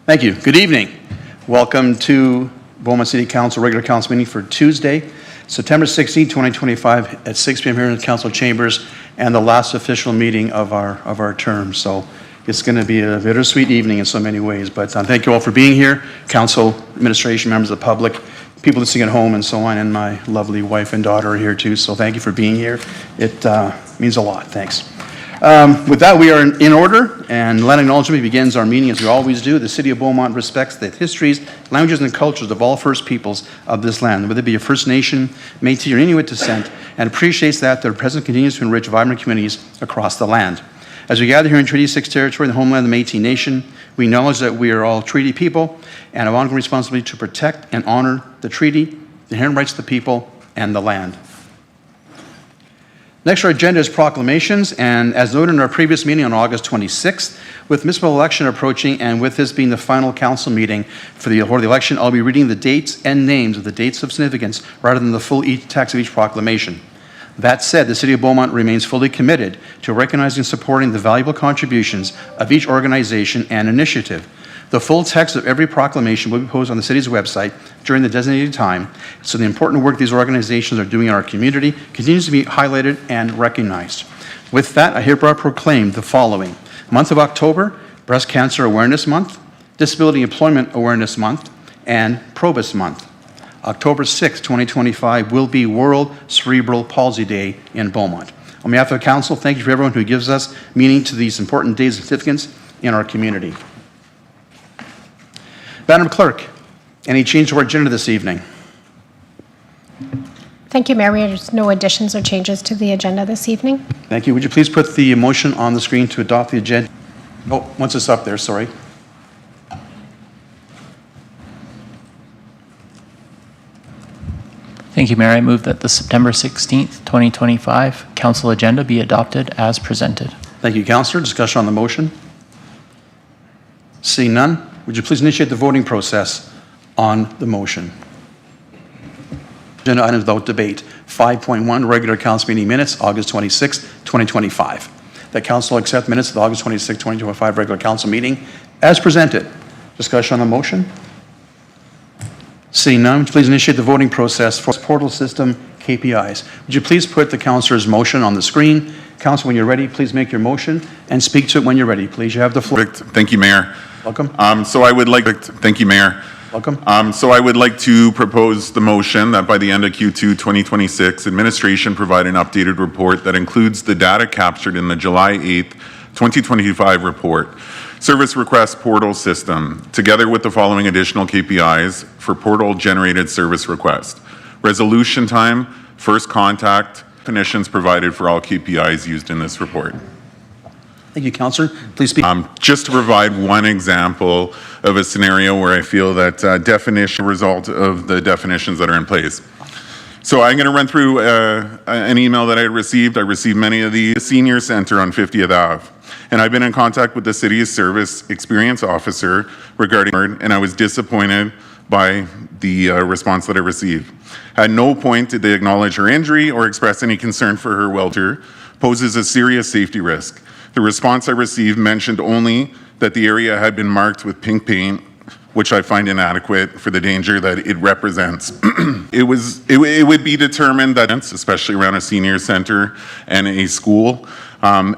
Thank you. Good evening. Welcome to Beaumont City Council regular council meeting for Tuesday, September 16, 2025 at 6 p.m. here in the council chambers, and the last official meeting of our term. So it's going to be a bittersweet evening in so many ways, but thank you all for being here, council, administration, members of the public, people listening at home and so on, and my lovely wife and daughter are here too, so thank you for being here. It means a lot. Thanks. With that, we are in order, and land acknowledgement begins our meeting as we always do. The City of Beaumont respects the histories, languages, and cultures of all First Peoples of this land, whether it be a First Nation, Métis, or Inuit descent, and appreciates that their presence continues to enrich vibrant communities across the land. As we gather here in Treaty 6 territory, the homeland of the Métis Nation, we acknowledge that we are all treaty people and have ongoing responsibility to protect and honor the treaty, the inherent rights of the people, and the land. Next, our agenda is proclamations, and as noted in our previous meeting on August 26th, with municipal election approaching and with this being the final council meeting for the election, I'll be reading the dates and names of the dates of significance rather than the full text of each proclamation. That said, the City of Beaumont remains fully committed to recognizing and supporting the valuable contributions of each organization and initiative. The full text of every proclamation will be posted on the city's website during the designated time, so the important work these organizations are doing in our community continues to be highlighted and recognized. With that, I hereby proclaim the following. Month of October, Breast Cancer Awareness Month, Disability Employment Awareness Month, and Probus Month. October 6, 2025 will be World Cerebral Palsy Day in Beaumont. On behalf of the council, thank you for everyone who gives us meaning to these important days of significance in our community. Madam Clerk, any change to our agenda this evening? Thank you, Mayor. There's no additions or changes to the agenda this evening. Thank you. Would you please put the motion on the screen to adopt the agenda? Oh, once it's up there, sorry. Thank you, Mayor. I move that the September 16th, 2025 council agenda be adopted as presented. Thank you, Councillor. Discussion on the motion? Seeing none, would you please initiate the voting process on the motion? Agenda items without debate. 5.1, regular council meeting minutes, August 26, 2025. That council accept minutes of the August 26, 2025 regular council meeting as presented. Discussion on the motion? Seeing none, please initiate the voting process for portal system KPIs. Would you please put the councillor's motion on the screen? Council, when you're ready, please make your motion and speak to it when you're ready. Please, you have the floor. Thank you, Mayor. Welcome. Thank you, Mayor. Welcome. So I would like to propose the motion that by the end of Q2 2026, administration provide an updated report that includes the data captured in the July 8th, 2025 report. Service request portal system, together with the following additional KPIs for portal generated service request. Resolution time, first contact, definitions provided for all KPIs used in this report. Thank you, Councillor. Please speak. Just to provide one example of a scenario where I feel that definition result of the definitions that are in place. So I'm going to run through an email that I received. I received many of the senior center on 50th Ave. And I've been in contact with the city's service experience officer regarding, and I was disappointed by the response that I received. At no point did they acknowledge her injury or express any concern for her welfare poses a serious safety risk. The response I received mentioned only that the area had been marked with pink paint, which I find inadequate for the danger that it represents. It would be determined that, especially around a senior center and a school, and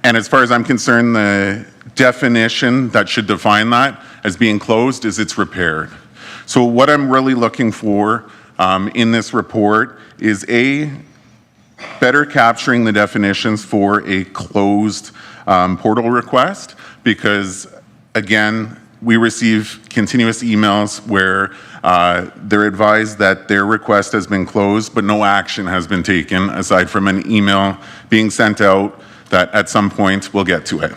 as far as I'm concerned, the definition that should define that as being closed is it's repaired. So what I'm really looking for in this report is better capturing the definitions for a closed portal request, because again, we receive continuous emails where they're advised that their request has been closed, but no action has been taken aside from an email being sent out that at some point we'll get to it.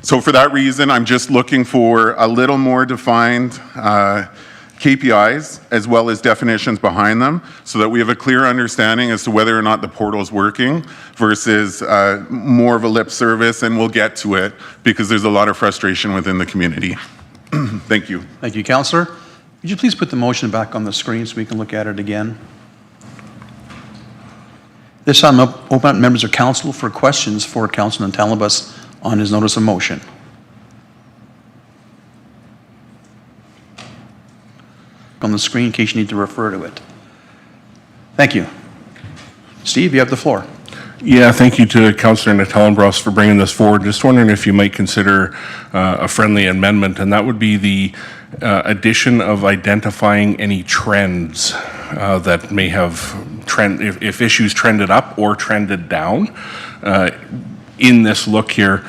So for that reason, I'm just looking for a little more defined KPIs as well as definitions behind them so that we have a clear understanding as to whether or not the portal is working versus more of a lip service, and we'll get to it because there's a lot of frustration within the community. Thank you. Thank you, Councillor. Would you please put the motion back on the screen so we can look at it again? This time, I'll open up members of council for questions for Councilman Talabas on his notice of motion. On the screen in case you need to refer to it. Thank you. Steve, you have the floor. Yeah, thank you to Councillor Natellenbros for bringing this forward. Just wondering if you might consider a friendly amendment, and that would be the addition of identifying any trends that may have if issues trended up or trended down. In this look here,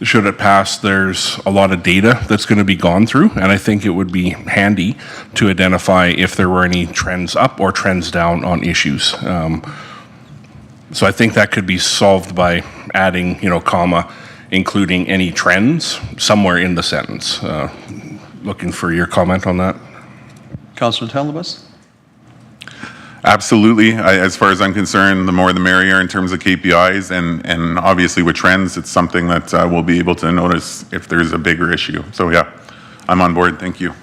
should it pass, there's a lot of data that's going to be gone through, and I think it would be handy to identify if there were any trends up or trends down on issues. So I think that could be solved by adding, comma, including any trends somewhere in the sentence. Looking for your comment on that. Councilor Talabas? Absolutely. As far as I'm concerned, the more the merrier in terms of KPIs, and obviously with trends, it's something that we'll be able to notice if there's a bigger issue. So yeah, I'm on board. Thank you.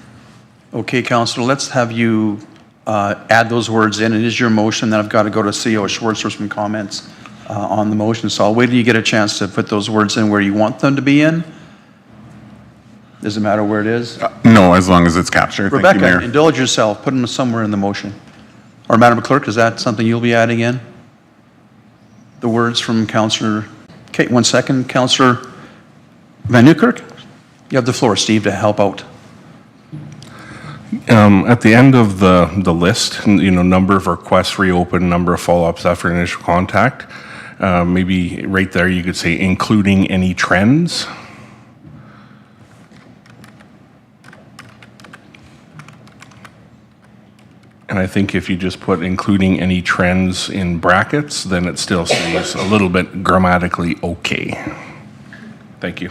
Okay, Councilor, let's have you add those words in. It is your motion. Then I've got to go to CEO Schwartz for some comments on the motion. So I'll wait till you get a chance to put those words in where you want them to be in. Does it matter where it is? No, as long as it's captured. Thank you, Rebecca, Mayor. indulge yourself. Put them somewhere in the motion. Or Madam Clerk, is that something you'll be adding in? The words from Councillor, okay, 1 second. Councillor Van Newkirk, you have the floor, Steve, to help out. At the end of the list, number of requests reopened, number of follow-ups after initial contact, maybe right there you could say including any trends. And I think if you just put including any trends in brackets, then it still stays a little bit grammatically okay. Thank you.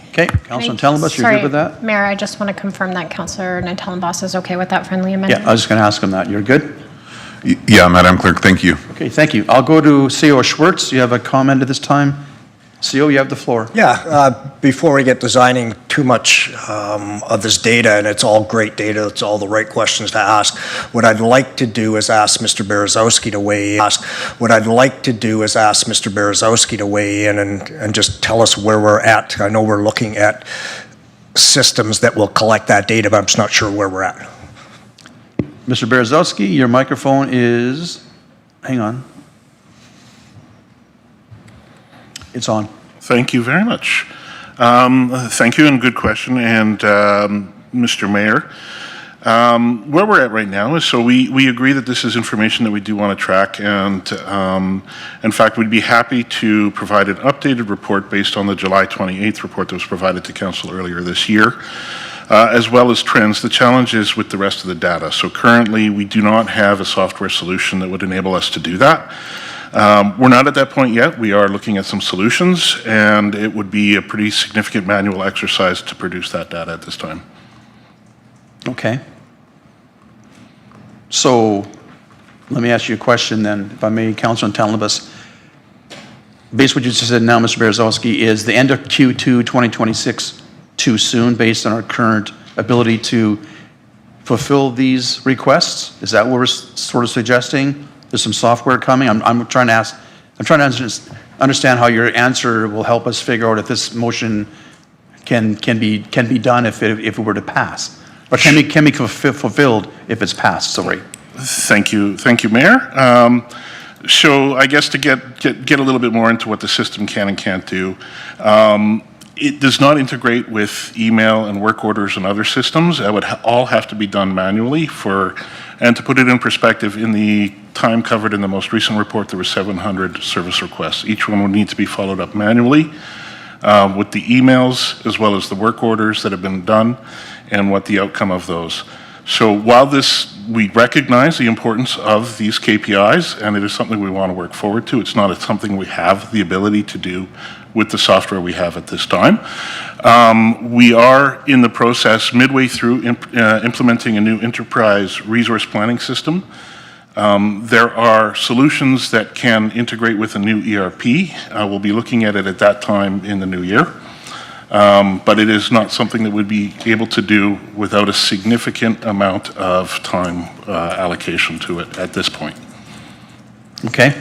Okay, Councilor Talabas, you're good with that? Sorry, Mayor, I just want to confirm that Councillor Natellenbos is okay with that friendly amendment? Yeah, I was just going to ask him that. You're good? Yeah, Madam Clerk, thank you. Okay, thank you. I'll go to CEO Schwartz. You have a comment at this time? CEO, you have the floor. Yeah, before we get designing too much of this data, and it's all great data, it's all the right questions to ask, what I'd like to do is ask Mr. Berezowski to weigh in. And just tell us where we're at. I know we're looking at systems that will collect that data, but I'm just not sure where we're at. Mr. Berezowski, your microphone is, hang on. It's on. Thank you very much. Thank you, and good question. And Mr. Mayor, where we're at right now is, so we agree that this is information that we do want to track, and in fact, we'd be happy to provide an updated report based on the July 28th report that was provided to Council earlier this year, as well as trends. The challenge is with the rest of the data. So currently, we do not have a software solution that would enable us to do that. We're not at that point yet. We are looking at some solutions, and it would be a pretty significant manual exercise to produce that data at this time. Okay. So let me ask you a question then, if I may, Councilor Talabas. Based on what you just said now, Mr. Berezowski, is the end of Q2 2026 too soon based on our current ability to fulfill these requests? Is that what we're sort of suggesting? There's some software coming. I'm trying to understand how your answer will help us figure out if this motion can be done if it were to pass, or can be fulfilled if it's passed. Sorry. Thank you, Mayor. So I guess to get a little bit more into what the system can and can't do. It does not integrate with email and work orders and other systems. That would all have to be done manually and to put it in perspective, in the time covered in the most recent report, there were 700 service requests. Each one would need to be followed up manually with the emails as well as the work orders that have been done and what the outcome of those. So while we recognize the importance of these KPIs, and it is something we want to work forward to, it's not something we have the ability to do with the software we have at this time. We are in the process, midway through implementing a new enterprise resource planning system. There are solutions that can integrate with a new ERP. We'll be looking at it at that time in the new year. But it is not something that we'd be able to do without a significant amount of time allocation to it at this point. Okay.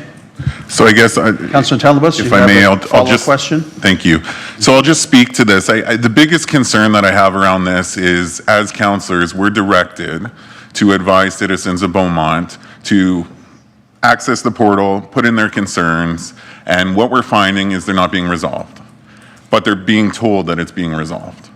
So I guess, Councilor Talabos, you if I have may, a I'll follow-up just... question? Thank you. So I'll just speak to this. The biggest concern that I have around this is, as councillors, we're directed to advise citizens of Beaumont to access the portal, put in their concerns, and what we're finding is they're not being resolved. But they're being told that it's being resolved.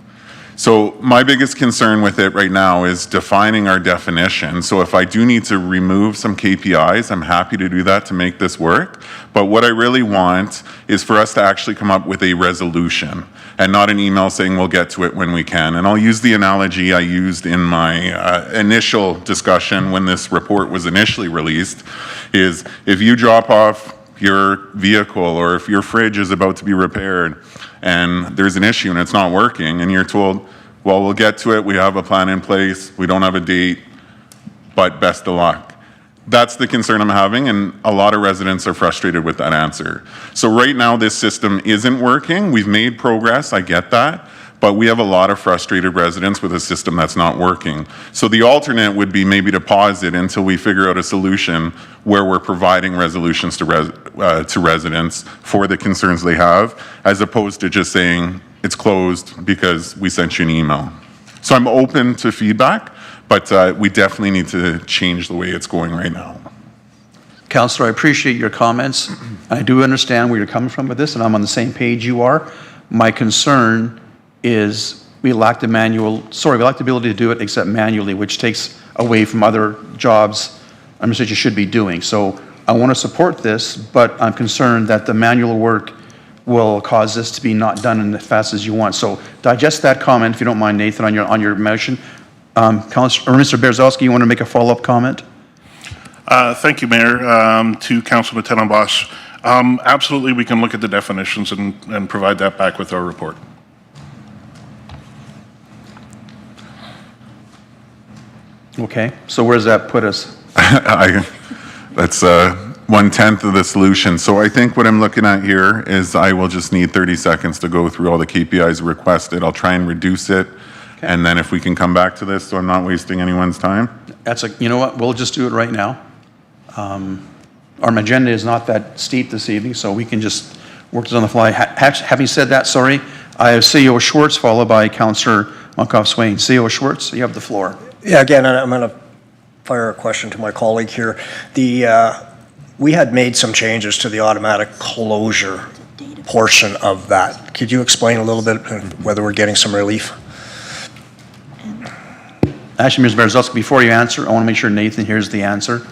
So my biggest concern with it right now is defining our definition. So if I do need to remove some KPIs, I'm happy to do that to make this work. But what I really want is for us to actually come up with a resolution and not an email saying we'll get to it when we can. And I'll use the analogy I used in my initial discussion when this report was initially released, is if you drop off your vehicle or if your fridge is about to be repaired and there's an issue and it's not working and you're told, well, we'll get to it, we have a plan in place, we don't have a date, but best of luck. That's the concern I'm having, and a lot of residents are frustrated with that answer. So right now, this system isn't working. We've made progress, I get that, but we have a lot of frustrated residents with a system that's not working. So the alternate would be maybe to pause it until we figure out a solution where we're providing resolutions to residents for the concerns they have, as opposed to just saying it's closed because we sent you an email. So I'm open to feedback, but we definitely need to change the way it's going right now. Councillor, I appreciate your comments. I do understand where you're coming from with this, and I'm on the same page you are. My concern is we lack the ability to do it except manually, which takes away from other jobs administration should be doing. So I want to support this, but I'm concerned that the manual work will cause this to be not done as fast as you want. So digest that comment, if you don't mind, Nathan, on your motion. Mr. Berezowski, you want to make a follow-up comment? Thank you, Mayor. To Councilor Tenenbosch, absolutely, we can look at the definitions and provide that back with our report. Okay, so where does that put us? That's 1/10 of the solution. So I think what I'm looking at here is I will just need 30 seconds to go through all the KPIs requested. I'll try and reduce it. Okay. And then if we can come back to this so I'm not wasting anyone's time. You know what, we'll just do it right now. Our agenda is not that steep this evening, so we can just work this on the fly. Having said that, sorry, I have CEO Schwartz followed by Councillor Monkoff-Swain. CEO Schwartz, you have the floor. Yeah, again, I'm going to fire a question to my colleague here. We had made some changes to the automatic closure portion of that. Could you explain a little bit whether we're getting some relief? Actually, Ms. Berezowski, before you answer, I want to make sure Nathan hears the answer.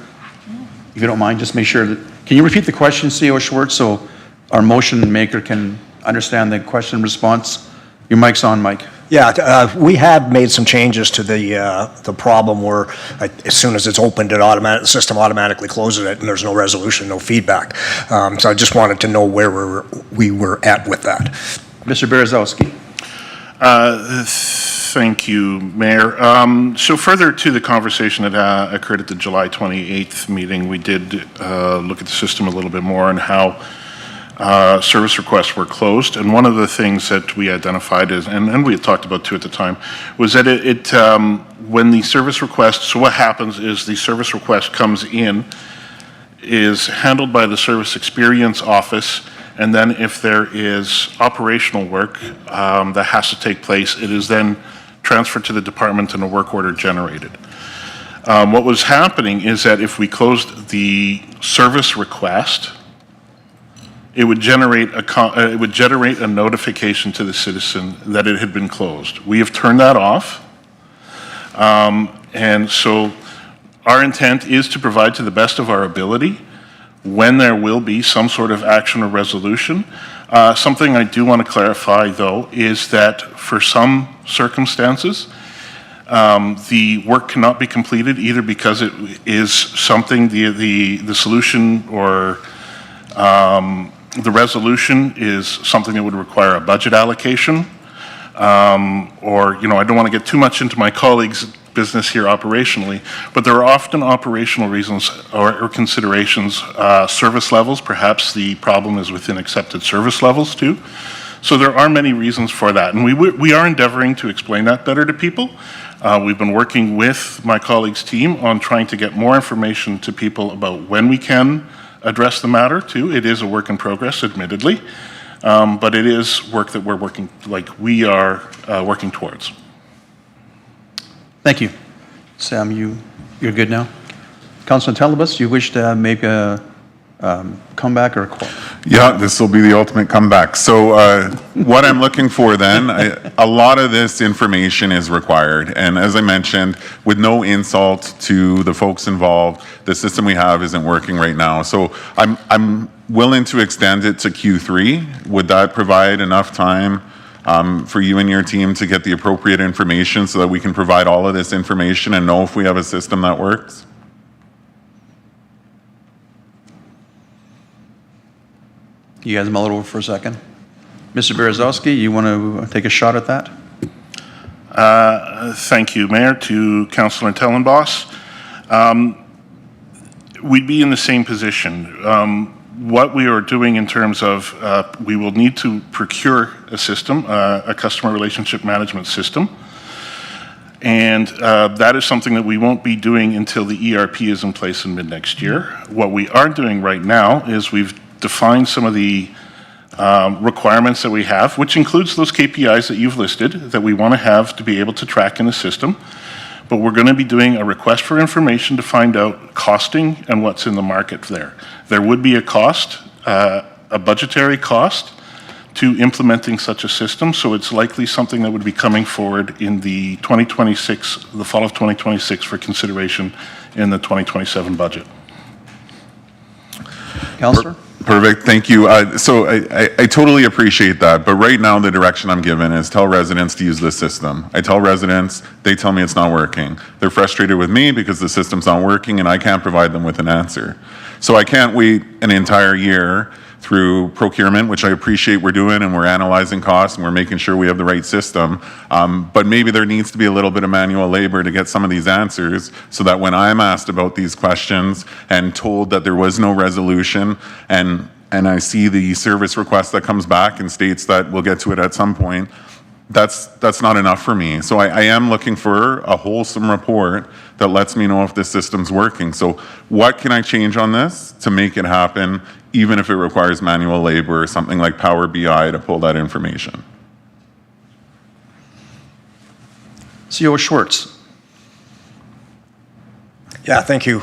If you don't mind, just make sure that, can you repeat the question, CEO Schwartz, so our motion maker can understand the question response? Your mic's on, Mike. Yeah, we have made some changes to the problem where as soon as it's opened, the system automatically closes it and there's no resolution, no feedback. So I just wanted to know where we were at with that. Mr. Berezowski. Thank you, Mayor. So further to the conversation that occurred at the July 28th meeting, we did look at the system a little bit more and how service requests were closed. And one of the things that we identified is, and we had talked about too at the time, was that when the service request, so what happens is the service request comes in, is handled by the service experience office, and then if there is operational work that has to take place, it is then transferred to the department and a work order generated. What was happening is that if we closed the service request, it would generate a notification to the citizen that it had been closed. We have turned that off, and so our intent is to provide to the best of our ability when there will be some sort of action or resolution. Something I do want to clarify, though, is that for some circumstances, the work cannot be completed either because it is something the solution or the resolution is something that would require a budget allocation, or, I don't want to get too much into my colleagues' business here operationally, but there are often operational reasons or considerations, service levels. Perhaps the problem is within accepted service levels too. So there are many reasons for that, and we are endeavoring to explain that better to people. We've been working with my colleagues' team on trying to get more information to people about when we can address the matter, too. It is a work in progress, admittedly, but it is work that we are working towards. Thank you. Sam, you're good now? Councilor Telebus, you wish to make a comeback or a call? Yeah, this will be the ultimate comeback. So what I'm looking for then, a lot of this information is required. And as I mentioned, with no insult to the folks involved, the system we have isn't working right now. So I'm willing to extend it to Q3. Would that provide enough time for you and your team to get the appropriate information so that we can provide all of this information and know if we have a system that works? You guys mull it over for a second. Mr. Berezowski, you want to take a shot at that? Thank you, Mayor. To Councillor Tellenboss. We'd be in the same position. What we are doing in terms of, we will need to procure a system, a customer relationship management system. And that is something that we won't be doing until the ERP is in place in mid-next year. What we are doing right now is we've defined some of the requirements that we have, which includes those KPIs that you've listed that we want to have to be able to track in the system. But we're going to be doing a request for information to find out costing and what's in the market there. There would be a cost, a budgetary cost to implementing such a system, so it's likely something that would be coming forward in the fall of 2026 for consideration in the 2027 budget. Councillor? Perfect, thank you. So I totally appreciate that, but right now the direction I'm given is tell residents to use this system. I tell residents, they tell me it's not working. They're frustrated with me because the system's not working and I can't provide them with an answer. So I can't wait an entire year through procurement, which I appreciate we're doing, and we're analyzing costs and we're making sure we have the right system. But maybe there needs to be a little bit of manual labor to get some of these answers so that when I'm asked about these questions and told that there was no resolution and I see the service request that comes back and states that we'll get to it at some point, that's not enough for me. So I am looking for a wholesome report that lets me know if this system's working. So what can I change on this to make it happen, even if it requires manual labor or something like Power BI to pull that information? CEO Schwartz. Yeah, thank you.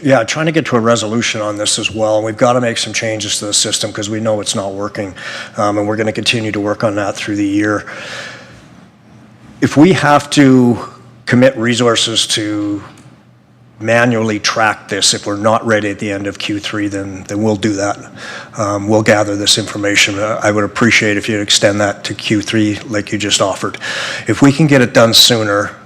Yeah, trying to get to a resolution on this as well. We've got to make some changes to the system because we know it's not working, and we're going to continue to work on that through the year. If we have to commit resources to manually track this, if we're not ready at the end of Q3, then we'll do that. We'll gather this information. I would appreciate if you'd extend that to Q3 like you just offered. If we can get it done sooner,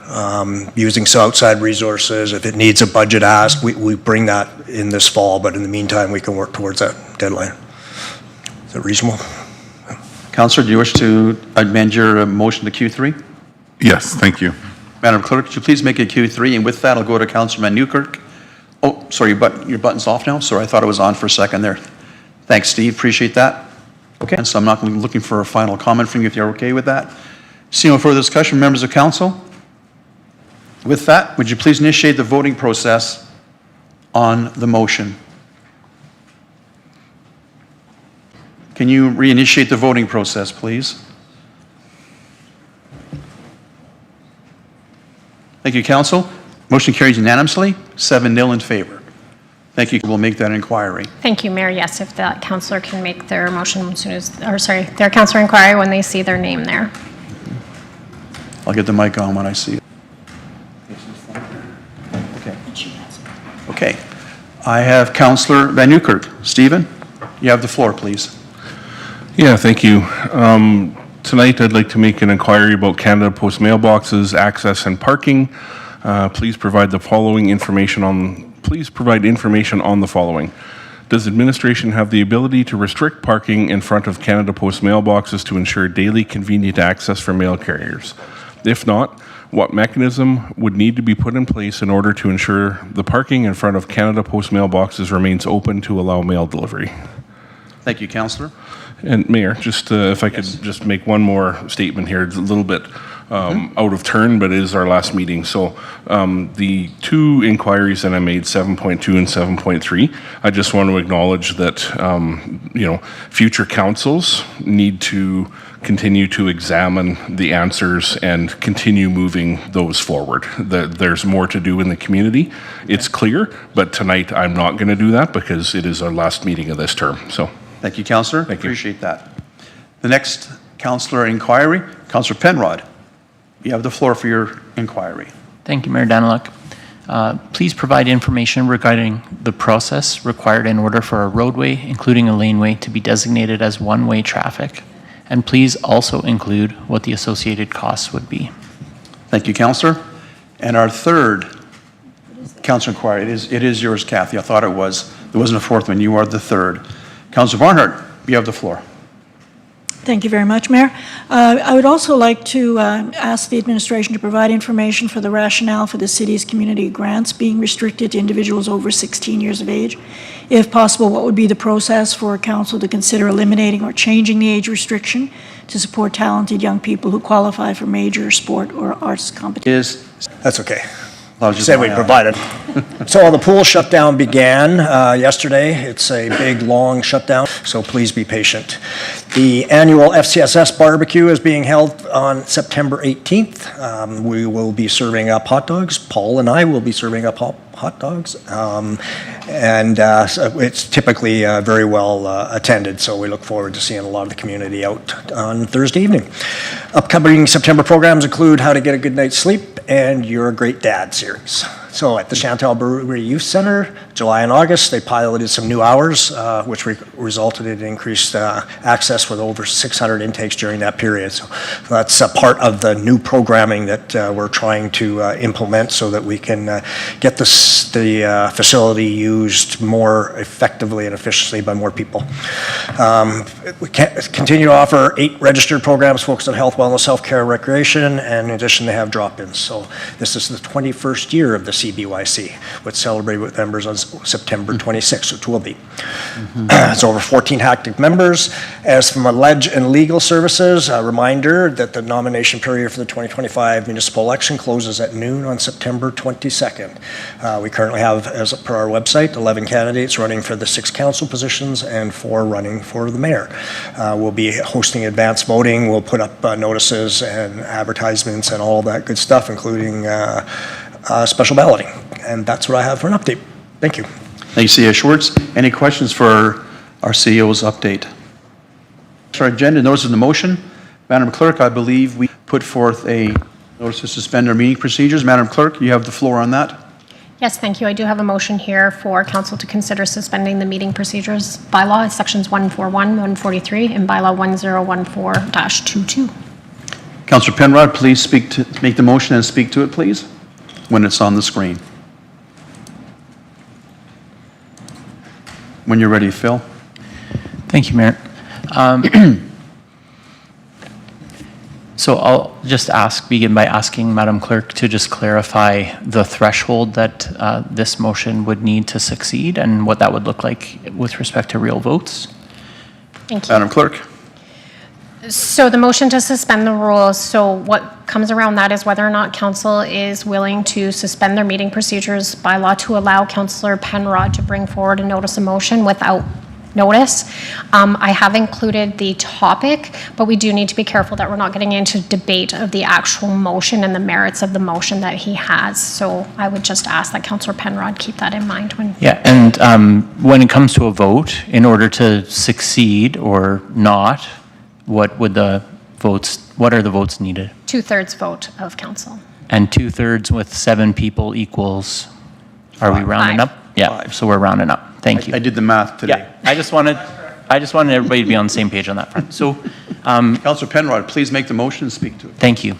using some outside resources, if it needs a budget ask, we bring that in this fall, but in the meantime, we can work towards that deadline. Is that reasonable? Councillor, do you wish to amend your motion to Q3? Yes, thank you. Madam Clerk, could you please make it Q3? And with that, I'll go to Councilor Newkirk. Oh, sorry, your button's off now? Sorry, I thought it was on for a second there. Thanks, Steve, appreciate that. Okay, so I'm not going to be looking for a final comment from you if you're okay with that. Seeing no further discussion, members of council? With that, would you please initiate the voting process on the motion? Can you reinitiate the voting process, please? Thank you, council. Motion carries unanimously, 7-0 in favor. Thank you. We'll make that inquiry. Thank you, Mayor. Yes, if that councillor can make their motion as soon as, or sorry, their councillor inquiry when they see their name there. I'll get the mic on when I see it. Okay. Okay. I have Councillor Van Newkirk. Stephen, you have the floor, please. Yeah, thank you. Tonight, I'd like to make an inquiry about Canada Post mailboxes, access and parking. Please provide information on the following. Does administration have the ability to restrict parking in front of Canada Post mailboxes to ensure daily convenient access for mail carriers? If not, what mechanism would need to be put in place in order to ensure the parking in front of Canada Post mailboxes remains open to allow mail delivery? Thank you, Councillor. And Mayor, just if I could just make one more statement here, it's a little bit out of turn, but it is our last meeting. So the two inquiries that I made, 7.2 and 7.3, I just want to acknowledge that, future councils need to continue to examine the answers and continue moving those forward. There's more to do in the community. It's clear, but tonight I'm not going to do that because it is our last meeting of this term. So. Thank you, Councillor. Thank you. Appreciate that. The next Councillor inquiry, Councillor Penrod. You have the floor for your inquiry. Thank you, Mayor Daniluk. Please provide information regarding the process required in order for a roadway, including a laneway, to be designated as one-way traffic. And please also include what the associated costs would be. Thank you, Councillor. And our third Councillor inquiry, it is yours, Kathy. I thought it was. There wasn't a fourth one. You are the third. Councillor Barnhart, you have the floor. Thank you very much, Mayor. I would also like to ask the administration to provide information for the rationale for the city's community grants being restricted to individuals over 16 years of age. If possible, what would be the process for council to consider eliminating or changing the age restriction to support talented young people who qualify for major sport or arts competitions? That's okay. I was just Said we my, provided. So the pool shutdown began yesterday. It's a big, long shutdown, so please be patient. The annual FCSS barbecue is being held on September 18th. We will be serving up hot dogs. Paul and I will be serving up hot dogs. So it's typically very well attended, so we look forward to seeing a lot of the community out on Thursday evening. Upcoming September programs include How to Get a Good Night's Sleep and You're a Great Dad series. So at the Chantal Brewery Youth Center, July and August, they piloted some new hours, which resulted in increased access with over 600 intakes during that period. So that's a part of the new programming that we're trying to implement so that we can get the facility used more effectively and efficiently by more people. We continue to offer 8 registered programs focused on health, wellness, self-care, recreation, and in addition they have drop-ins. So this is the 21st year of the CBYC, which celebrated with members on September 26th, which will be. It's over 14 active members. As from Ledge and Legal Services, a reminder that the nomination period for the 2025 municipal election closes at noon on September 22nd. We currently have, as per our website, 11 candidates running for the 6 council positions and 4 running for the mayor. We'll be hosting advanced voting. We'll put up notices and advertisements and all that good stuff, including special balloting. And that's what I have for an update. Thank you. Thank you, CEO Schwartz. Any questions for our CEO's update? Our agenda, notice of the motion. Madam Clerk, I believe we put forth a notice to suspend our meeting procedures. Madam Clerk, you have the floor on that. Yes, thank you. I do have a motion here for council to consider suspending the meeting procedures bylaw, sections 141, 143, and bylaw 1014-22. Councillor Penrod, please make the motion and speak to it, please, when it's on the screen. When you're ready, Phil. Thank you, Mayor. So I'll just begin by asking Madam Clerk to just clarify the threshold that this motion would need to succeed and what that would look like with respect to real votes. Thank you. Madam Clerk. So the motion to suspend the rules, so what comes around that is whether or not council is willing to suspend their meeting procedures by law to allow Councillor Penrod to bring forward a notice of motion without notice. I have included the topic, but we do need to be careful that we're not getting into debate of the actual motion and the merits of the motion that he has. So I would just ask that Councillor Penrod keep that in mind when. Yeah, and when it comes to a vote, in order to succeed or not, what are the votes needed? 2/3 vote of council. And 2/3 with 7 people equals, are we rounding 5. up? Yeah, 5. So we're rounding up. Thank you. I did the math today. Yeah, I just wanted everybody to be on the same page on that front. So, Councillor Penrod, please make the motion and speak to it. thank you.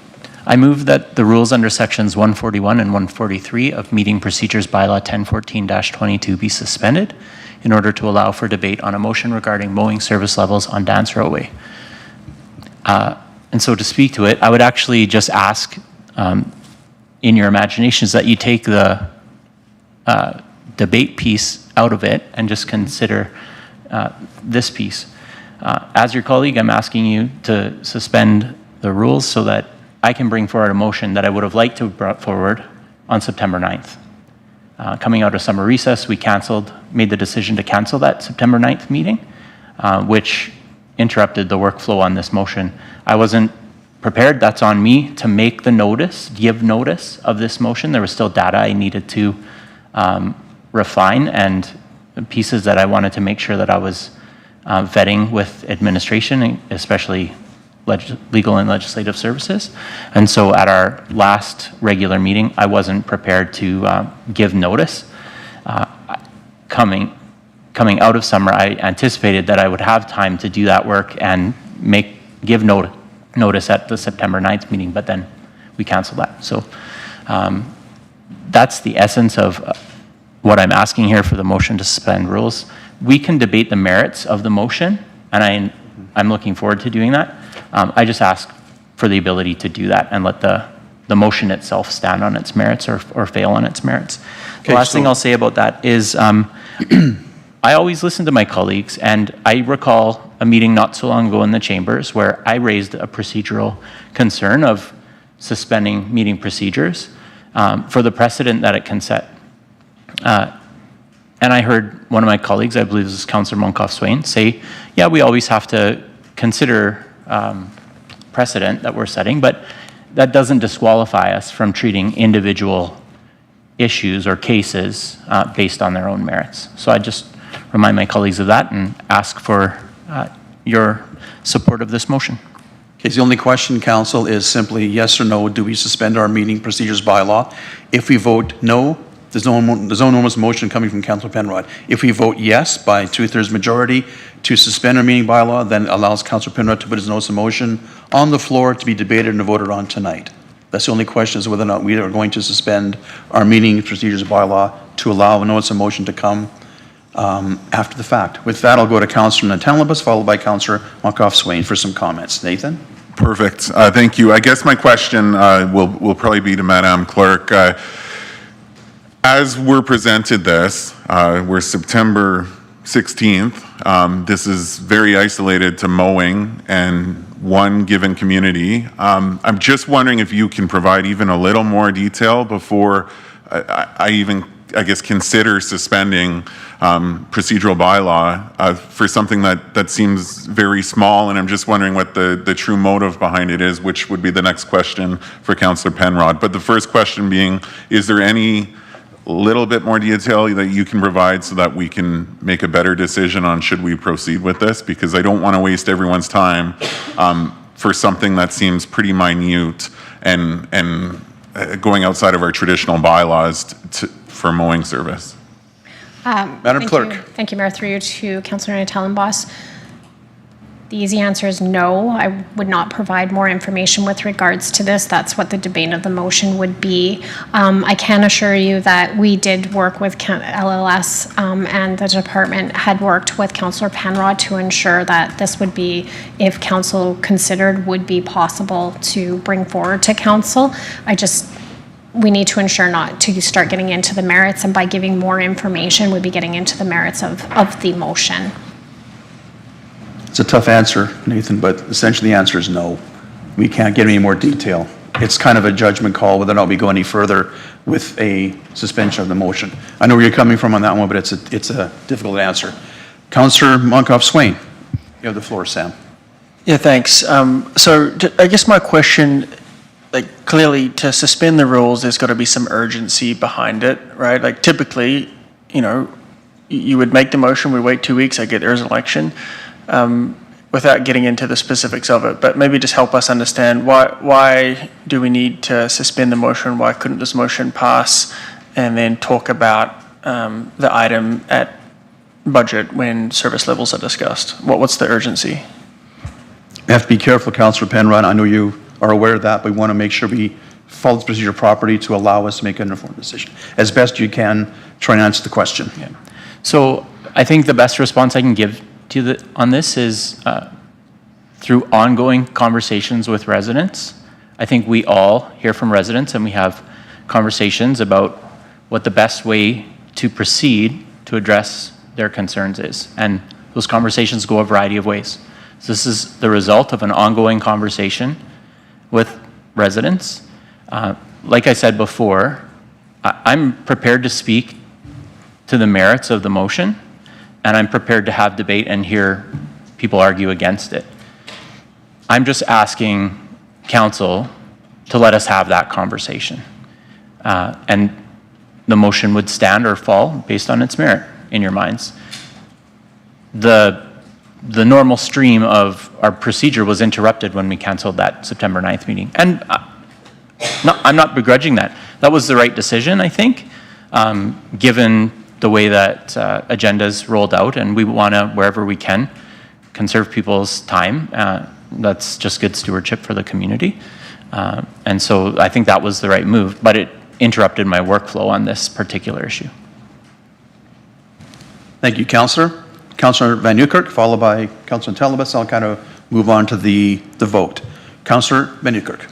I move that the rules under sections 141 and 143 of Meeting Procedures Bylaw 1014-22 be suspended in order to allow for debate on a motion regarding mowing service levels on Dance Roadway. And so to speak to it, I would actually just ask in your imaginations that you take the debate piece out of it and just consider this piece. As your colleague, I'm asking you to suspend the rules so that I can bring forward a motion that I would have liked to have brought forward on September 9th. Coming out of summer recess, we made the decision to cancel that September 9th meeting, which interrupted the workflow on this motion. I wasn't prepared, that's on me, to make the notice, give notice of this motion. There was still data I needed to refine and pieces that I wanted to make sure that I was vetting with administration, especially legal and legislative services. And so at our last regular meeting, I wasn't prepared to give notice. Coming out of summer, I anticipated that I would have time to do that work and give notice at the September 9th meeting, but then we canceled that. So that's the essence of what I'm asking here for the motion to suspend rules. We can debate the merits of the motion, and I'm looking forward to doing that. I just ask for the ability to do that and let the motion itself stand on its merits or fail on its merits. The last thing I'll say about that is I always listen to my colleagues, and I recall a meeting not so long ago in the chambers where I raised a procedural concern of suspending meeting procedures for the precedent that it can set. And I heard one of my colleagues, I believe this is Councillor Monkoff-Swain, say, yeah, we always have to consider precedent that we're setting, but that doesn't disqualify us from treating individual issues or cases based on their own merits. So I just remind my colleagues of that and ask for your support of this motion. Okay, so the only question, council, is simply yes or no, do we suspend our meeting procedures bylaw? If we vote no, there's no enormous motion coming from Councillor Penrod. If we vote yes by 2/3 majority to suspend our meeting bylaw, then allows Councillor Penrod to put his notice of motion on the floor to be debated and voted on tonight. That's the only question, is whether or not we are going to suspend our meeting procedures bylaw to allow a notice of motion to come after the fact. With that, I'll go to Councillor Natelambas, followed by Councillor Monkoff-Swain for some comments. Nathan? Perfect. Thank you. I guess my question will probably be to Madam Clerk. As we're presented this, we're September 16th. This is very isolated to mowing and one given community. I'm just wondering if you can provide even a little more detail before I even, I guess, consider suspending procedural bylaw for something that seems very small, and I'm just wondering what the true motive behind it is, which would be the next question for Councillor Penrod. But the first question being, is there any little bit more detail that you can provide so that we can make a better decision on should we proceed with this? Because I don't want to waste everyone's time for something that seems pretty minute and going outside of our traditional bylaws for mowing service. Madam Clerk. Thank you, Mayor. Through you to Councillor Natelambas. The easy answer is no. I would not provide more information with regards to this. That's what the debate of the motion would be. I can assure you that we did work with LLS and the department had worked with Councillor Penrod to ensure that this would be, if council considered, would be possible to bring forward to council. We need to ensure not to start getting into the merits, and by giving more information, we'd be getting into the merits of the motion. It's a tough answer, Nathan, but essentially the answer is no. We can't get any more detail. It's kind of a judgment call whether or not we go any further with a suspension of the motion. I know where you're coming from on that one, but it's a difficult answer. Councillor Monkoff-Swain, you have the floor, Sam. Yeah, thanks. I guess my question, like, clearly to suspend the rules, there's got to be some urgency behind it, right? Like, typically, you would make the motion, we wait 2 weeks, there's an election. Without getting into the specifics of it, but maybe just help us understand why do we need to suspend the motion? Why couldn't this motion pass and then talk about the item at budget when service levels are discussed? What's the urgency? We have to be careful, Councillor Penrod. I know you are aware of that, but we want to make sure we follow this procedure properly to allow us to make an informed decision. As best you can, try and answer the question. Yeah. So I think the best response I can give on this is through ongoing conversations with residents. I think we all hear from residents and we have conversations about what the best way to proceed to address their concerns is. And Those conversations go a variety of ways. So this is the result of an ongoing conversation with residents. Like I said before, I'm prepared to speak to the merits of the motion, and I'm prepared to have debate and hear people argue against it. I'm just asking council to let us have that conversation. And the motion would stand or fall based on its merit in your minds. The normal stream of our procedure was interrupted when we canceled that September 9th meeting. And I'm not begrudging that. That was the right decision, I think, given the way that agendas rolled out, and we want to, wherever we can, conserve people's time. That's just good stewardship for the community. And so I think that was the right move, but it interrupted my workflow on this particular issue. Thank you, Councillor. Councillor Van Nieuwkerk, followed by Councillor Telebas. I'll kind of move on to the vote. Councillor Van Nieuwkerk.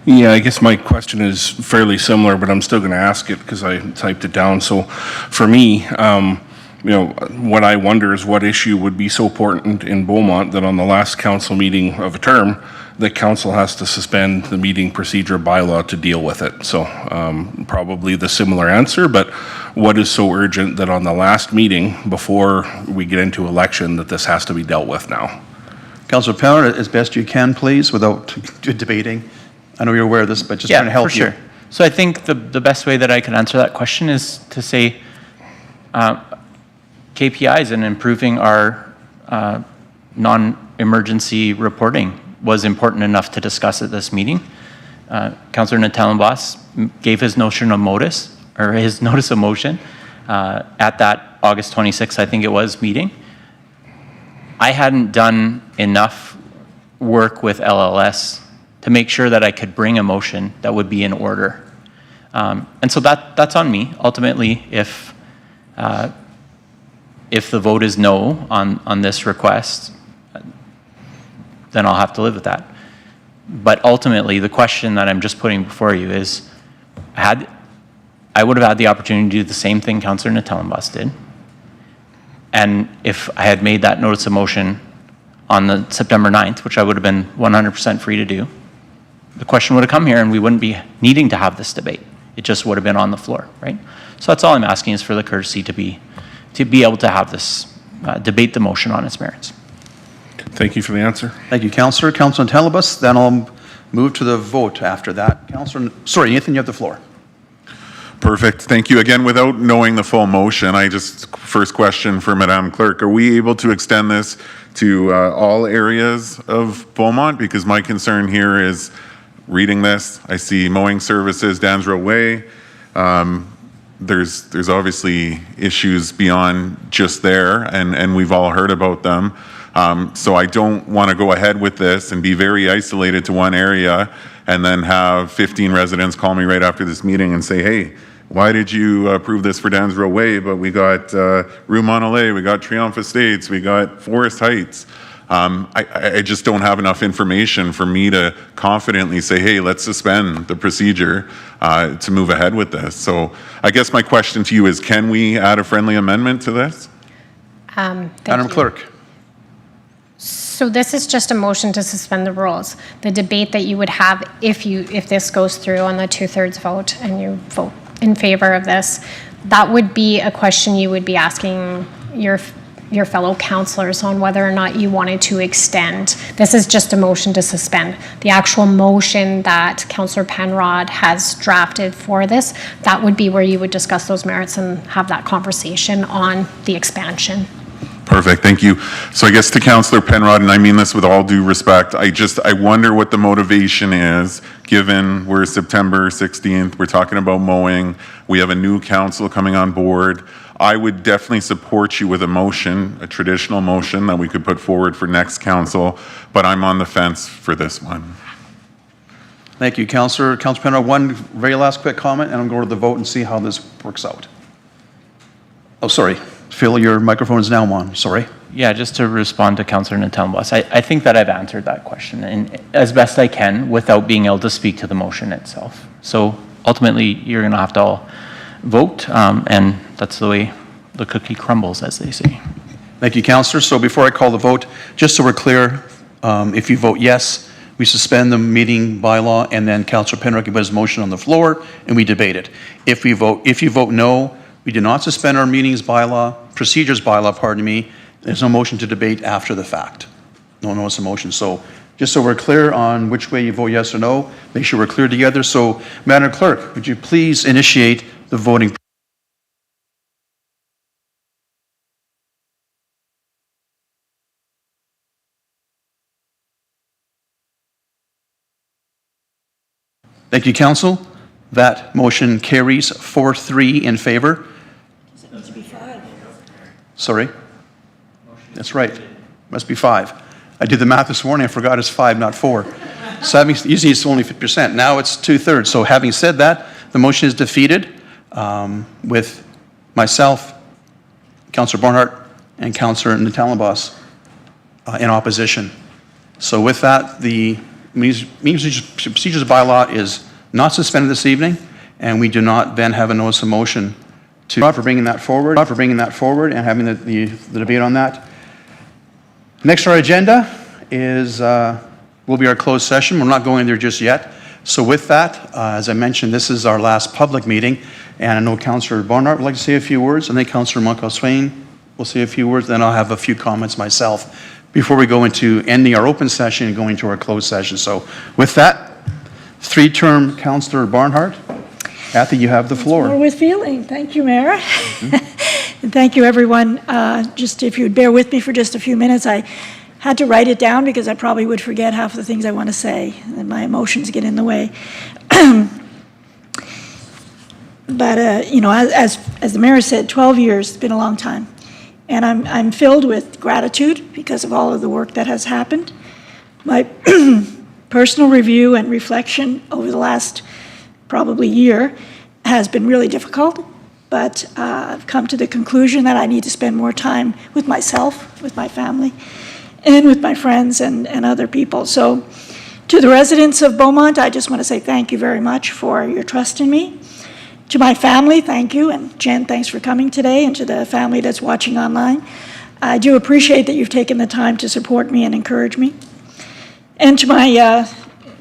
Yeah, I guess my question is fairly similar, but I'm still going to ask it because I typed it down. So for me, what I wonder is what issue would be so important in Beaumont that on the last council meeting of a term, the council has to suspend the meeting procedure bylaw to deal with it. So probably the similar answer, but what is so urgent that on the last meeting before we get into election that this has to be dealt with now? Councillor Penrod, as best you can, please, without debating. I know you're aware of this, but just trying to help for sure. you. So I think the best way that I can answer that question is to say KPIs and improving our non-emergency reporting was important enough to discuss at this meeting. Councillor Natalenbos gave his notion of modus, or his notice of motion at that August 26th, I think it was, meeting. I hadn't done enough work with LLS to make sure that I could bring a motion that would be in order. And so that's on me. Ultimately, if the vote is no on this request, then I'll have to live with that. But ultimately, the question that I'm just putting before you is, I would have had the opportunity to do the same thing Councillor Natalenbos did. And if I had made that notice of motion on the September 9th, which I would have been 100% free to do, the question would have come here and we wouldn't be needing to have this debate. It just would have been on the floor, right? So that's all I'm asking, is for the courtesy to be able to have this, debate the motion on its merits. Thank you for the answer. Thank you, Councillor. Councillor Telebas, then I'll move to the vote after that. Councillor, sorry, Nathan, you have the floor. Perfect. Thank you. Again, without knowing the full motion, first question for Madame Clerk, are we able to extend this to all areas of Beaumont? Because my concern here is reading this, I see mowing services, Dansville Way. There's obviously issues beyond just there, and we've all heard about them. So I don't want to go ahead with this and be very isolated to one area and then have 15 residents call me right after this meeting and say, hey, why did you approve this for Dansville Way, but we got Rue Monolay, we got Triomphe Estates, we got Forest Heights. I just don't have enough information for me to confidently say, hey, let's suspend the procedure to move ahead with this. So I guess my question to you is, can we add a friendly amendment to this? Madam Clerk. So this is just a motion to suspend the rules. The debate that you would have if this goes through on the 2/3 vote and you vote in favor of this, that would be a question you would be asking your fellow councillors on whether or not you wanted to extend. This is just a motion to suspend. The actual motion that Councillor Penrod has drafted for this, that would be where you would discuss those merits and have that conversation on the expansion. Perfect, thank you. So I guess to Councillor Penrod, and I mean this with all due respect, I wonder what the motivation is, given we're September 16th, we're talking about mowing, we have a new council coming on board. I would definitely support you with a motion, a traditional motion that we could put forward for next council, but I'm on the fence for this one. Thank you, Councillor. Councillor Penrod, one very last quick comment, and I'm going to the vote and see how this works out. Oh, sorry. Phil, your microphone is now on. Sorry. Yeah, just to respond to Councillor Natalenbos, I think that I've answered that question and as best I can without being able to speak to the motion itself. So ultimately, you're going to have to all vote, and that's the way the cookie crumbles, as they say. Thank you, Councillor. So before I call the vote, just so we're clear, if you vote yes, we suspend the meeting bylaw, and then Councillor Penrick puts his motion on the floor, and we debate it. If you vote no, we do not suspend our procedures bylaw, pardon me. There's no motion to debate after the fact. No notice of motion. So just so we're clear on which way you vote yes or no, make sure we're clear together. So, Madam Clerk, would you please initiate the voting? Thank you, Council. That motion carries 4-3 in favor. It needs to be 5. Sorry? That's right. Must be 5. I did the math this morning. I forgot it's 5, not 4. So usually it's only 50%. Now it's 2/3. So having said that, the motion is defeated with myself, Councillor Barnhart, and Councillor Natalenbos in opposition. So with that, the meetings procedures bylaw is not suspended this evening, and we do not then have a notice of motion for bringing that forward, and having the debate on that. Next on our agenda is will be our closed session. We're not going there just yet. So with that, as I mentioned, this is our last public meeting, and I know Councillor Barnhart would like to say a few words, and then Councillor Moncalves-Swain will say a few words, then I'll have a few comments myself before we go into ending our open session and going to our closed session. So with that, 3-term Councillor Barnhart. Kathy, you have the floor. More with feeling. Thank you, Mayor. And thank you, everyone. Just if you'd bear with me for just a few minutes, I had to write it down because I probably would forget half the things I want to say, and my emotions get in the way. But, you know, as the Mayor said, 12 years has been a long time. And I'm filled with gratitude because of all of the work that has happened. My personal review and reflection over the last probably year has been really difficult, but I've come to the conclusion that I need to spend more time with myself, with my family, and with my friends and other people. So to the residents of Beaumont, I just want to say thank you very much for your trust in me. To my family, thank you, and Jen, thanks for coming today, and to the family that's watching online. I do appreciate that you've taken the time to support me and encourage me. And to my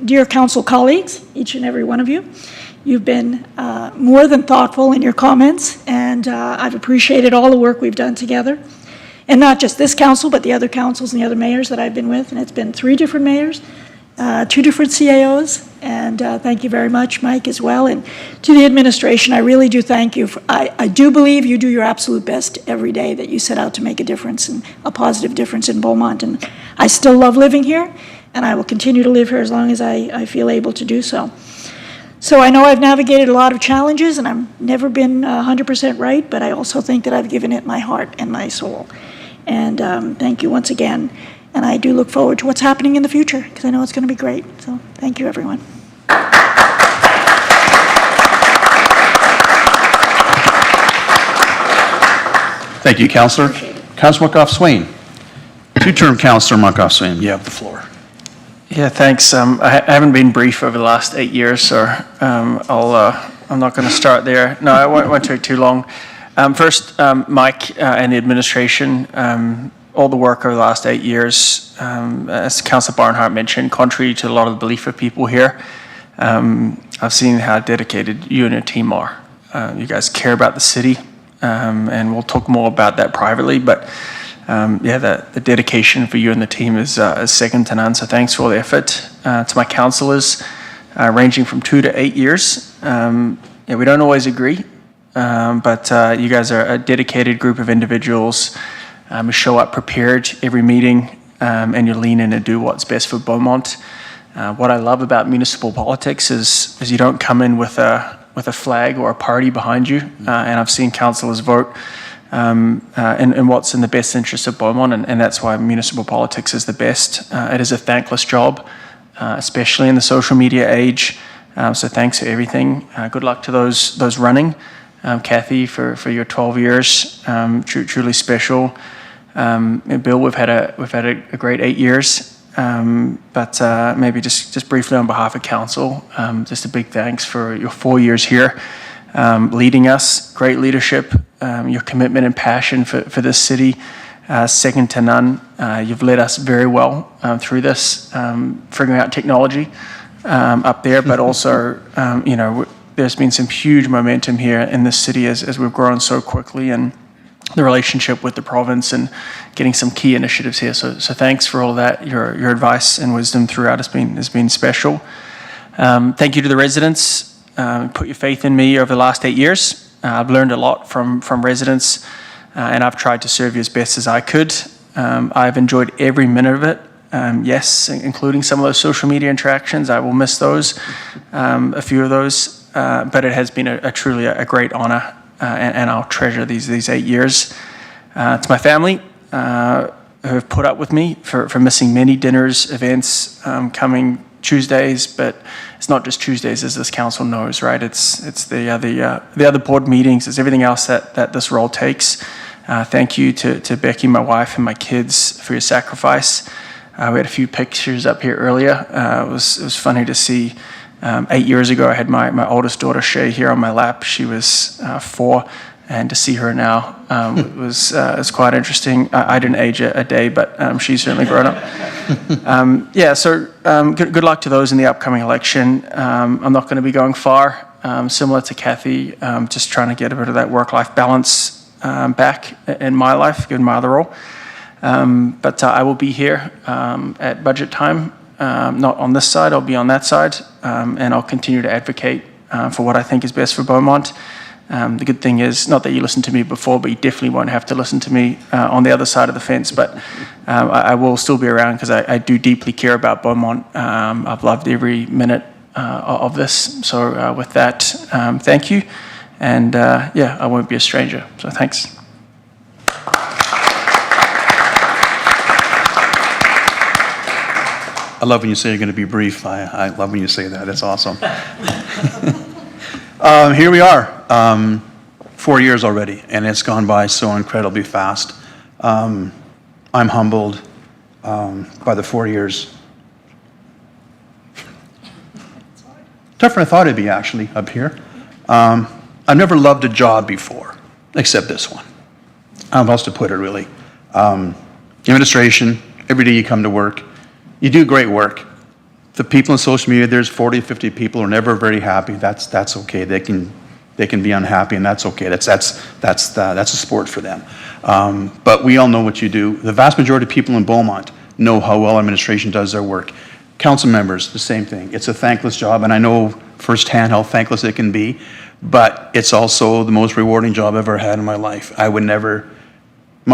dear council colleagues, each and every one of you, you've been more than thoughtful in your comments, and I've appreciated all the work we've done together. And not just this council, but the other councils and the other mayors that I've been with, and it's been 3 different mayors, 2 different CAOs, and thank you very much, Mike, as well. And to the administration, I really do thank you. I do believe you do your absolute best every day, that you set out to make a difference, and a positive difference in Beaumont. And I still love living here, and I will continue to live here as long as I feel able to do so. So I know I've navigated a lot of challenges, and I've never been 100% right, but I also think that I've given it my heart and my soul. And thank you once again. And I do look forward to what's happening in the future, because I know it's going to be great. So thank you, everyone. Thank you, Councillor. Councillor Moncalves-Swain. 2-term Councillor Moncalves-Swain, you have the floor. Yeah, thanks. I haven't been brief over the last 8 years, so I'm not going to start there. No, I won't take too long. First, Mike and the administration, all the work over the last 8 years, as Councillor Barnhart mentioned, contrary to a lot of the belief of people here, I've seen how dedicated you and your team are. You guys care about the city, and we'll talk more about that privately, but yeah, the dedication for you and the team is second to none, so thanks for all the effort. To my councillors, ranging from 2 to 8 years, yeah, we don't always agree, but you guys are a dedicated group of individuals who show up prepared every meeting, and you lean in and do what's best for Beaumont. What I love about municipal politics is you don't come in with a flag or a party behind you, and I've seen councillors vote in what's in the best interest of Beaumont, and that's why municipal politics is the best. It is a thankless job, especially in the social media age, so thanks for everything. Good luck to those running. Kathy, for your 12 years, truly special. Bill, we've had a great 8 years, but maybe just briefly on behalf of council, just a big thanks for your 4 years here, leading us, great leadership, your commitment and passion for this city, second to none. You've led us very well through this, figuring out technology up there, but also, there's been some huge momentum here in this city as we've grown so quickly, and the relationship with the province and getting some key initiatives here. So thanks for all that. Your advice and wisdom throughout has been special. Thank you to the residents. Put your faith in me over the last 8 years. I've learned a lot from residents, and I've tried to serve you as best as I could. I've enjoyed every minute of it. Yes, including some of those social media interactions. I will miss those, a few of those. But it has been truly a great honor, and I'll treasure these 8 years. To my family, who have put up with me for missing many dinners, events, coming Tuesdays, but it's not just Tuesdays, as this council knows, right? It's the other board meetings, it's everything else that this role takes. Thank you to Becky, my wife, and my kids for your sacrifice. We had a few pictures up here earlier. It was funny to see. 8 years ago, I had my oldest daughter, Shay, here on my lap. She was 4, and to see her now was quite interesting. I didn't age a day, but she's certainly grown up. Good luck to those in the upcoming election. I'm not going to be going far. Similar to Kathy, just trying to get a bit of that work-life balance back in my life, given my other role. But I will be here at budget time. Not on this side, I'll be on that side, and I'll continue to advocate for what I think is best for Beaumont. The good thing is, not that you listened to me before, but you definitely won't have to listen to me on the other side of the fence, but I will still be around because I do deeply care about Beaumont. I've loved every minute of this, so with that, thank you, and I won't be a stranger, so thanks. I love when you say you're going to be brief. I love when you say that. That's awesome. Here we are, 4 years already, and it's gone by so incredibly fast. I'm humbled by the 4 years. Tougher than I thought it'd be, actually, up here. I've never loved a job before, except this one. I don't know how else to put it, really. Administration, every day you come to work, you do great work. The people in social media, there's 40, 50 people who are never very happy. That's okay. They can be unhappy, and that's okay. That's a sport for them. But we all know what you do. The vast majority of people in Beaumont know how well administration does their work. Council members, the same thing. It's a thankless job, and I know firsthand how thankless it can be, but it's also the most rewarding job I've ever had in my life. My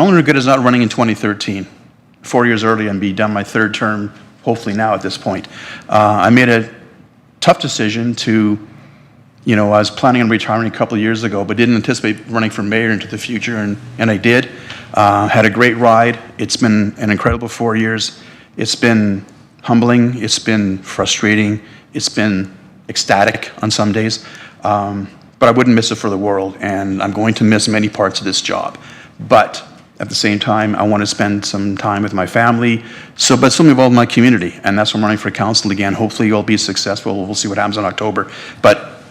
only regret is not running in 2013. 4 years early and be done my third term, hopefully now at this point. I made a tough decision to, I was planning on retiring a couple of years ago, but didn't anticipate running for mayor into the future, and I did. Had a great ride. It's been an incredible 4 years. It's been humbling. It's been frustrating. It's been ecstatic on some days. But I wouldn't miss it for the world, and I'm going to miss many parts of this job. But at the same time, I want to spend some time with my family, but still involved in my community, and that's why I'm running for council again. Hopefully you'll be successful. We'll see what happens in October. But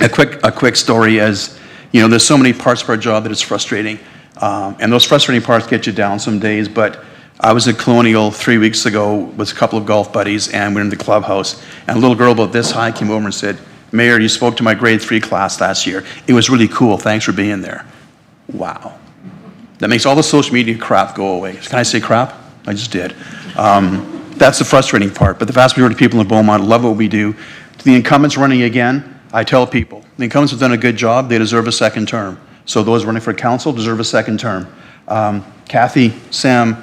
a quick story is, there's so many parts of our job that it's frustrating, and those frustrating parts get you down some days. But I was at Colonial 3 weeks ago with a couple of golf buddies, and we're in the clubhouse, and a little girl about this high came over and said, "Mayor, you spoke to my grade 3 class last year. It was really cool. Thanks for being there." Wow. That makes all the social media crap go away. Can I say crap? I just did. That's the frustrating part, but the vast majority of people in Beaumont love what we do. To the incumbents running again, I tell people, the incumbents have done a good job, they deserve a second term. So those running for council deserve a second term. Kathy, Sam,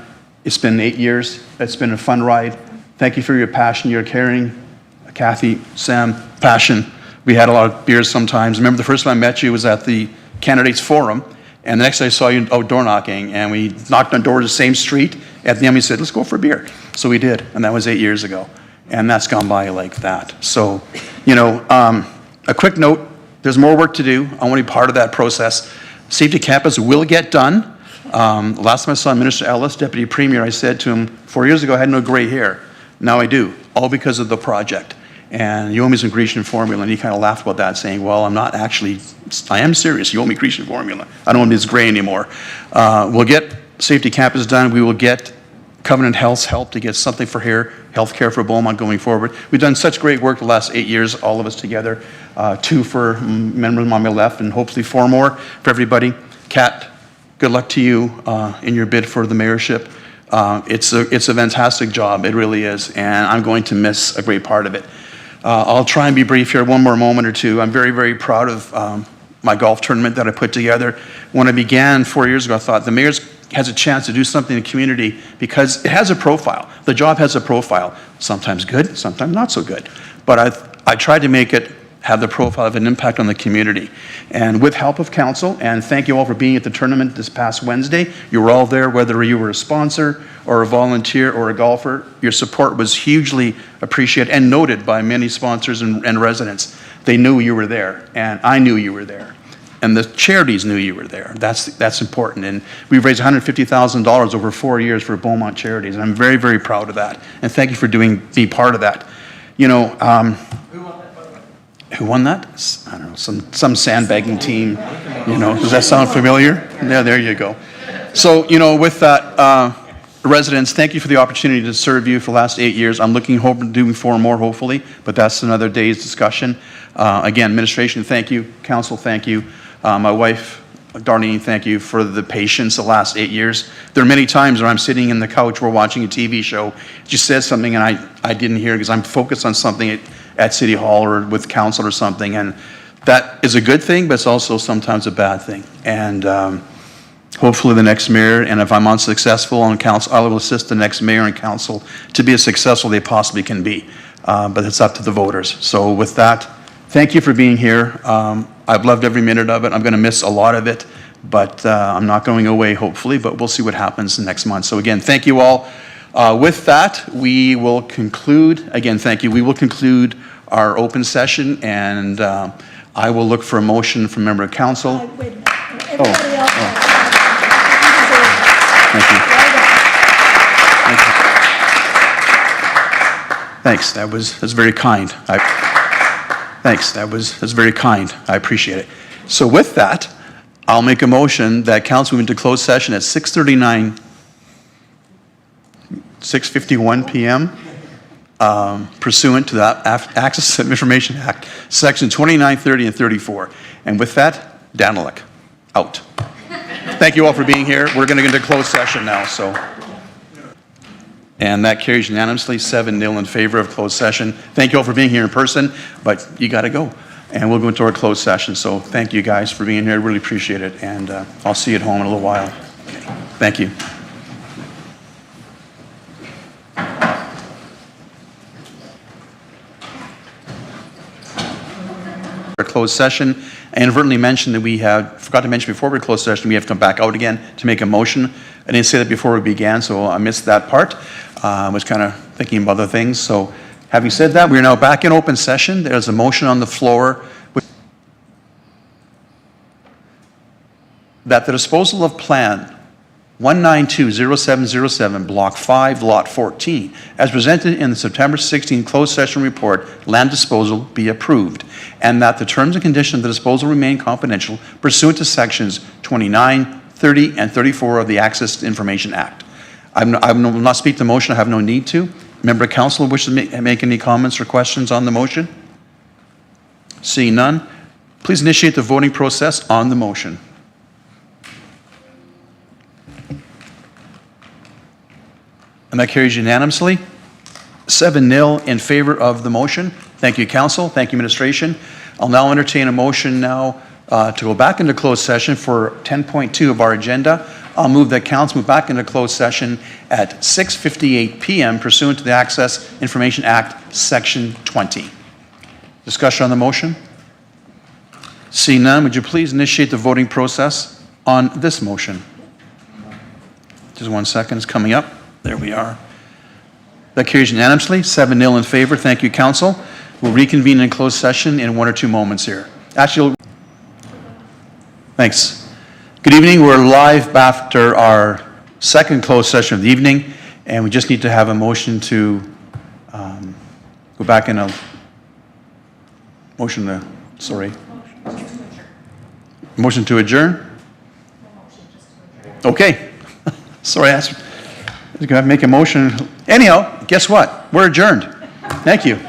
it's been 8 years. It's been a fun ride. Thank you for your passion, your caring. Kathy, Sam, passion. We had a lot of beers sometimes. Remember the first time I met you was at the Candidates Forum, and the next day I saw you out door knocking, and we knocked on doors the same street. At the end we said, let's go for a beer. So we did, and that was 8 years ago. And that's gone by like that. So, a quick note, there's more work to do. I want to be part of that process. Safety Campus will get done. Last time I saw Minister Ellis, Deputy Premier, I said to him, 4 years ago I had no gray hair. Now I do, all because of the project. And you owe me some Grecian formula, and he kind of laughed about that, saying, well, I am serious, you owe me Grecian formula. I don't want to be this gray anymore. We'll get safety camp is done, we will get Covenant Health's help to get something for healthcare for Beaumont going forward. We've done such great work the last 8 years, all of us together. 2 for members on my left, and hopefully 4 more for everybody. Kat, good luck to you in your bid for the mayorship. It's a fantastic job, it really is, and I'm going to miss a great part of it. I'll try and be brief here, one more moment or two. I'm very, very proud of my golf tournament that I put together. When I began 4 years ago, I thought the mayor's has a chance to do something in the community because it has a profile. The job has a profile, sometimes good, sometimes not so good. But I tried to make it have the profile of an impact on the community. And with help of council, and thank you all for being at the tournament this past Wednesday. You were all there, whether you were a sponsor or a volunteer or a golfer. Your support was hugely appreciated and noted by many sponsors and residents. They knew you were there, and I knew you were there. And the charities knew you were there. That's important. And we've raised $150,000 over 4 years for Beaumont charities, and I'm very, very proud of that. And thank you for being part of that. You know, who won that? I don't know, some sandbagging team. You know, does that sound familiar? Yeah, there you go. So, you know, with that, residents, thank you for the opportunity to serve you for the last 8 years. I'm looking forward to doing 4 more, hopefully, but that's another day's discussion. Again, administration, thank you. Council, thank you. My wife, Darlene, thank you for the patience the last 8 years. There are many times when I'm sitting in the couch, we're watching a TV show, she says something and I didn't hear because I'm focused on something at City Hall or with council or something, and that is a good thing, but it's also sometimes a bad thing. And hopefully the next mayor, and if I'm unsuccessful on council, I will assist the next mayor and council to be as successful they possibly can be. But it's up to the voters. So with that, thank you for being here. I've loved every minute of it. I'm going to miss a lot of it, but I'm not going away, hopefully, but we'll see what happens next month. So again, thank you all. With that, we will conclude, again, thank you. We will conclude our open session, and I will look for a motion from member of council. Wait a minute. Everybody else. Thank you. Thank you. Thanks, that's very kind. Thanks, that's very kind. I appreciate it. So with that, I'll make a motion that council move into closed session at 6:51 p.m. Pursuant to the Access to Information Act, Section 29, 30, and 34. And with that, Daniluk, out. Thank you all for being here. We're going to get into closed session now, so. And that carries unanimously, 7-0 in favor of closed session. Thank you all for being here in person, but you got to go. And we'll go into our closed session. So thank you guys for being here. I really appreciate it. And I'll see you at home in a little while. Okay. Thank you. Our closed session. I inadvertently mentioned that forgot to mention before we closed session, we have to come back out again to make a motion. I didn't say that before we began, so I missed that part. I was kind of thinking of other things. So having said that, we're now back in open session. There's a motion on the floor that the disposal of Plan 1920707, Block 5, Lot 14, as presented in the September 16 closed session report, land disposal be approved, and that the terms and conditions of the disposal remain confidential pursuant to Sections 29, 30, and 34 of the Access to Information Act. I will not speak to the motion. I have no need to. Member of council wishes to make any comments or questions on the motion? Seeing none, please initiate the voting process on the motion. And that carries unanimously, 7-0 in favor of the motion. Thank you, council. Thank you, administration. I'll now entertain a motion now to go back into closed session for 10.2 of our agenda. I'll move that council move back into closed session at 6:58 p.m. pursuant to the Access Information Act, Section 20. Discussion on the motion? Seeing none, would you please initiate the voting process on this motion? Just 1 second, it's coming up. There we are. That carries unanimously, 7-0 in favor. Thank you, council. We'll reconvene in closed session in 1 or 2 moments here. Actually, thanks. Good evening. We're live after our second closed session of the evening, and we just need to have a motion to go back in a motion to, sorry. Motion to adjourn? Okay. Sorry, I was going to make a motion. Anyhow, guess what? We're adjourned. Thank you.